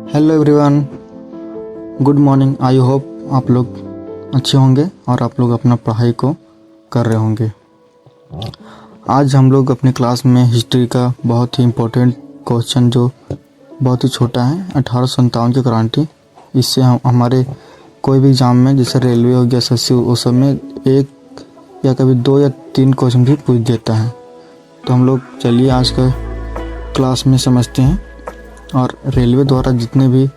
Hello everyone, good morning. I hope आप लोग अच्छे होंगे और आप लोग अपना पढ़ाई को कर रहे होंगे। आज हम लोग अपनी क्लास में हिस्ट्री का बहुत ही इम्पोर्टेंट क्वेश्चन जो बहुत ही छोटा है 1857 की क्रांति। इससे हम हमारे कोई भी एग्ज़ाम में जैसे रेलवे हो गया, एसएससी, उस सब में एक या कभी 2 या 3 क्वेश्चन भी पूछ देता है। तो हम लोग चलिए आज का क्लास में समझते हैं और रेलवे द्वारा जितने भी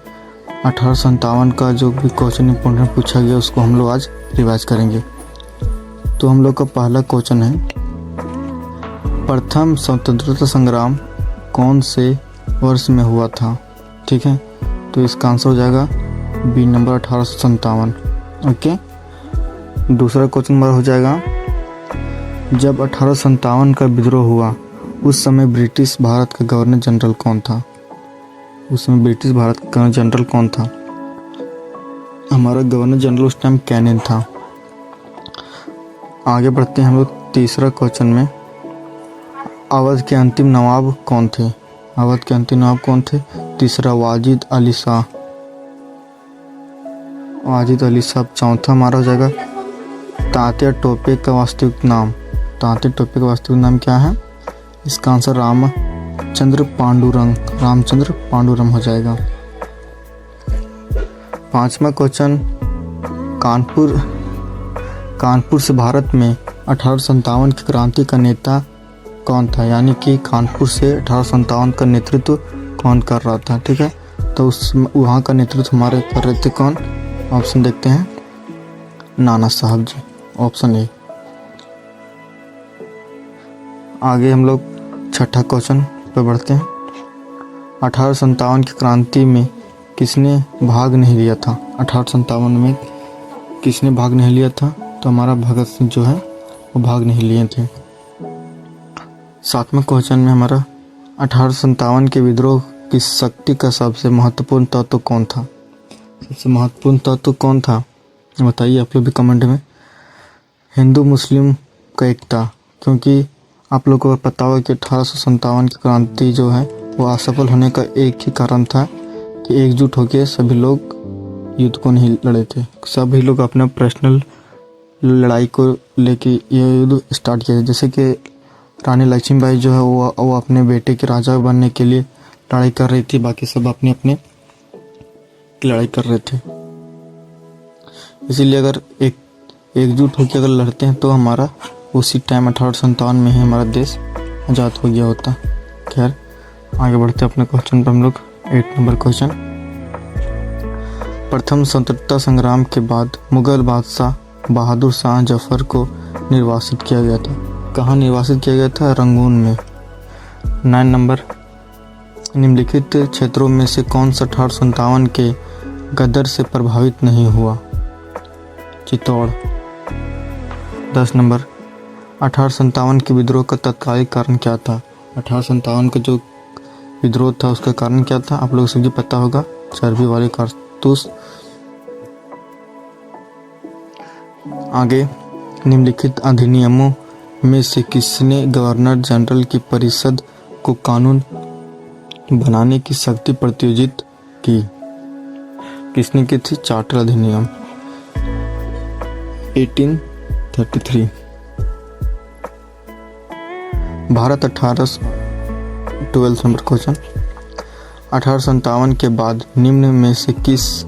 1857 का जो भी क्वेश्चन इंपॉर्टेंट पूछा गया उसको हम लोग आज रिवाइज करेंगे। तो हम लोग का पहला क्वेश्चन है, प्रथम स्वतंत्रता संग्राम कौन से वर्ष में हुआ था? ठीक है, तो इसका आंसर हो जाएगा बी नंबर 1857। ओके, दूसरा क्वेश्चन नंबर हो जाएगा, जब 1857 का विद्रोह हुआ उस समय ब्रिटिश भारत का गवर्नर जनरल कौन था? उस समय ब्रिटिश भारत का गवर्नर जनरल कौन था? हमारा गवर्नर जनरल उस टाइम कैनिंग था। आगे बढ़ते हैं हम लोग तीसरा क्वेश्चन में, अवध के अंतिम नवाब कौन थे? अवध के अंतिम नवाब कौन थे? तीसरा वाजिद अली शाह। वाजिद अली शाह। चौथा हमारा हो जाएगा तात्या टोपे का वास्तविक नाम। तात्या टोपे का वास्तविक नाम क्या है? इसका आंसर रामचंद्र पांडुरंग हो जाएगा। पांचवा क्वेश्चन, कानपुर से भारत में 1857 की क्रांति का नेता कौन था? यानी कि कानपुर से 1857 का नेतृत्व कौन कर रहा था? ठीक है, तो उस वहाँ का नेतृत्व हमारे कर रहे थे कौन? ऑप्शन देखते हैं, नाना साहब जी, ऑप्शन ए। आगे हम लोग छठा क्वेश्चन पे बढ़ते हैं, 1857 की क्रांति में किसने भाग नहीं लिया था? 1857 में किसने भाग नहीं लिया था? तो हमारा भगत सिंह जो है वो भाग नहीं लिए थे। सातवें क्वेश्चन में हमारा 1857 के विद्रोह की शक्ति का सबसे महत्वपूर्ण तत्व कौन था? सबसे महत्वपूर्ण तत्व कौन था बताइए आप लोग भी कमेंट में। हिंदू मुस्लिम का एकता, क्योंकि आप लोगों को पता होगा कि 1857 की क्रांति जो है वो असफल होने का एक ही कारण था कि एकजुट होकर सभी लोग युद्ध को नहीं लड़े थे। सभी लोग अपने पर्सनल लड़ाई को लेके ये युद्ध स्टार्ट किया। जैसे कि रानी लक्ष्मीबाई जो है वो अपने बेटे के राजा बनने के लिए लड़ाई कर रही थी, बाकी सब अपने अपने लड़ाई कर रहे थे। इसीलिए अगर एकजुट होकर अगर लड़ते हैं तो हमारा उसी टाइम 1857 में ही हमारा देश आज़ाद हो गया होता। खैर आगे बढ़ते अपने क्वेश्चन पर हम लोग 8 नंबर क्वेश्चन, प्रथम स्वतंत्रता संग्राम के बाद मुगल बादशाह बहादुर शाह जफर को निर्वासित किया गया था। कहाँ निर्वासित किया गया था? रंगून में। 9 नंबर, निम्नलिखित क्षेत्रों में से कौन सा 1857 के गदर से प्रभावित नहीं हुआ? चित्तौड़। 10 नंबर, 1857 के विद्रोह का तत्कालिक कारण क्या था? 1857 का जो विद्रोह था उसका कारण क्या था? आप लोगों को सब पता होगा, चर्बी वाले कारतूस। आगे, निम्नलिखित अधिनियमों में से किसने गवर्नर जनरल की परिषद को कानून बनाने की शक्ति प्रत्युजित की? किसने की थी? चार्टर अधिनियम 1833। भारत 12 नंबर क्वेश्चन, 1857 के बाद निम्न में से किस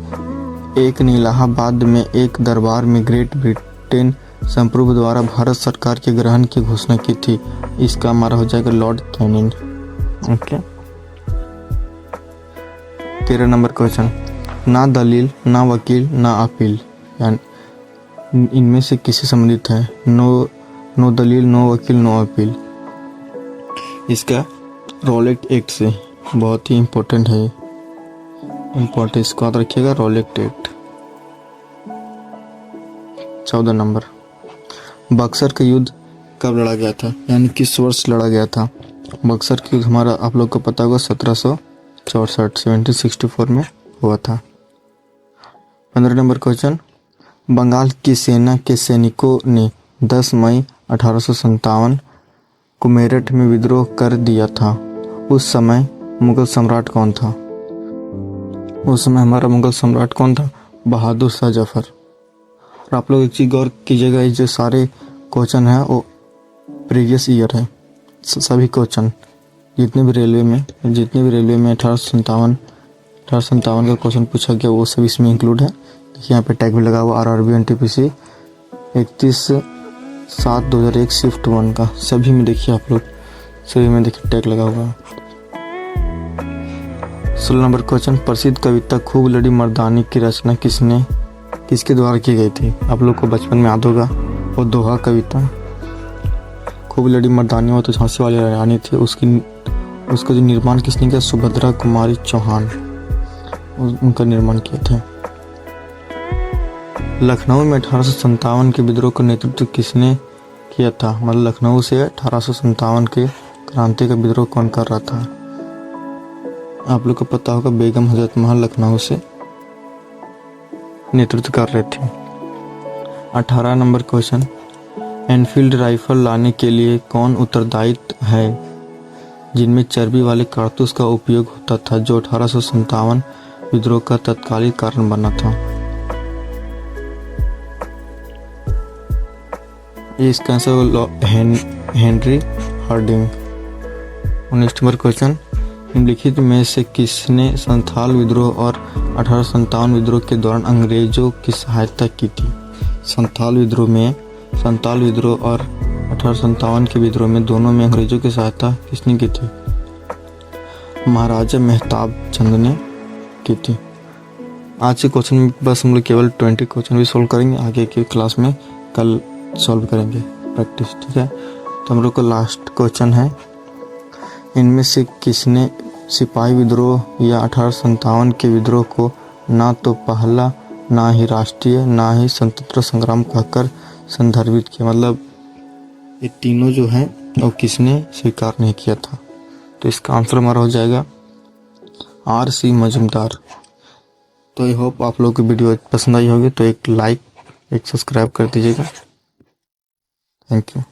एक ने इलाहाबाद में एक दरबार में ग्रेट ब्रिटेन संप्रभु द्वारा भारत सरकार के ग्रहण की घोषणा की थी? इसका हमारा हो जाएगा Lord Canning. Okay, 13 number question, ना दलील, ना वकील, ना अपील, यानी इनमें से किससे संबंधित है? नो दलील, नो वकील, नो अपील। इसका रॉलेट एक्ट से, बहुत ही इम्पोर्टेंट है, इम्पोर्टेंट, इसको याद रखिएगा, रॉलेट एक्ट। 14 नंबर, बक्सर का युद्ध कब लड़ा गया था? यानी किस वर्ष लड़ा गया था? बक्सर का युद्ध हमारा आप लोग को पता होगा 1764 में हुआ था। 15 नंबर क्वेश्चन, बंगाल की सेना के सैनिकों ने 10 मई 1857 को मेरठ में विद्रोह कर दिया था। उस समय मुगल सम्राट कौन था? उस समय हमारा मुगल सम्राट कौन था? बहादुर शाह जफर। और आप लोग एक चीज़ गौर कीजिएगा, ये जो सारे क्वेश्चन है वो प्रीवियस ईयर है। सभी क्वेश्चन जितने भी रेलवे में 1857 का क्वेश्चन पूछा गया वो सब इसमें इंक्लूड है। देखिए यहाँ पे टैग भी लगा हुआ RRB NTPC 31/7/2001 शिफ्ट 1 का। सभी में देखिए आप लोग, सभी में देखिए टैग लगा हुआ है। 16 नंबर क्वेश्चन, प्रसिद्ध कविता खूब लड़ी मर्दानी की रचना किसके द्वारा की गई थी? आप लोग को बचपन में याद होगा वो दोहा कविता। खूब लड़ी मर्दानी वो तो झांसी वाली रानी थी, उसका जो निर्माण किसने किया? सुभद्रा कुमारी चौहान, उनका निर्माण किए थे। लखनऊ में 1857 के विद्रोह का नेतृत्व किसने किया था? मतलब लखनऊ से 1857 के क्रांति का विद्रोह कौन कर रहा था? आप लोग को पता होगा बेगम हजरत महल लखनऊ से नेतृत्व कर रहे थे। 18 नंबर क्वेश्चन, एनफील्ड राइफल लाने के लिए कौन उत्तरदायित्व है जिनमें चर्बी वाले कारतूस का उपयोग होता था, जो 1857 विद्रोह का तत्कालीन कारण बना था? इसका answer Henry Harding. 19 number question, निम्नलिखित में से किसने संथाल विद्रोह और 1857 विद्रोह के दौरान अंग्रेजों की सहायता की थी? संथाल विद्रोह और 1857 के विद्रोह में दोनों में अंग्रेजों की सहायता किसने की थी? महाराजा मेहताब चंद ने की थी। आज के क्वेश्चन में बस हम लोग केवल 20 क्वेश्चन भी सोल्व करेंगे, आगे की क्लास में कल सॉल्व करेंगे प्रैक्टिस, ठीक है। तो हम लोग का लास्ट क्वेश्चन है, इनमें से किसने सिपाही विद्रोह या 1857 के विद्रोह को ना तो पहला, ना ही राष्ट्रीय, ना ही स्वतंत्रता संग्राम कहकर संदर्भित किया? मतलब ये तीनों जो हैं वो किसने स्वीकार नहीं किया था? तो इसका आंसर हमारा हो जाएगा RC मजूमदार। तो आई होप आप लोगों को वीडियो पसंद आई होगी, तो एक लाइक, एक सब्सक्राइब कर दीजिएगा। Thank you.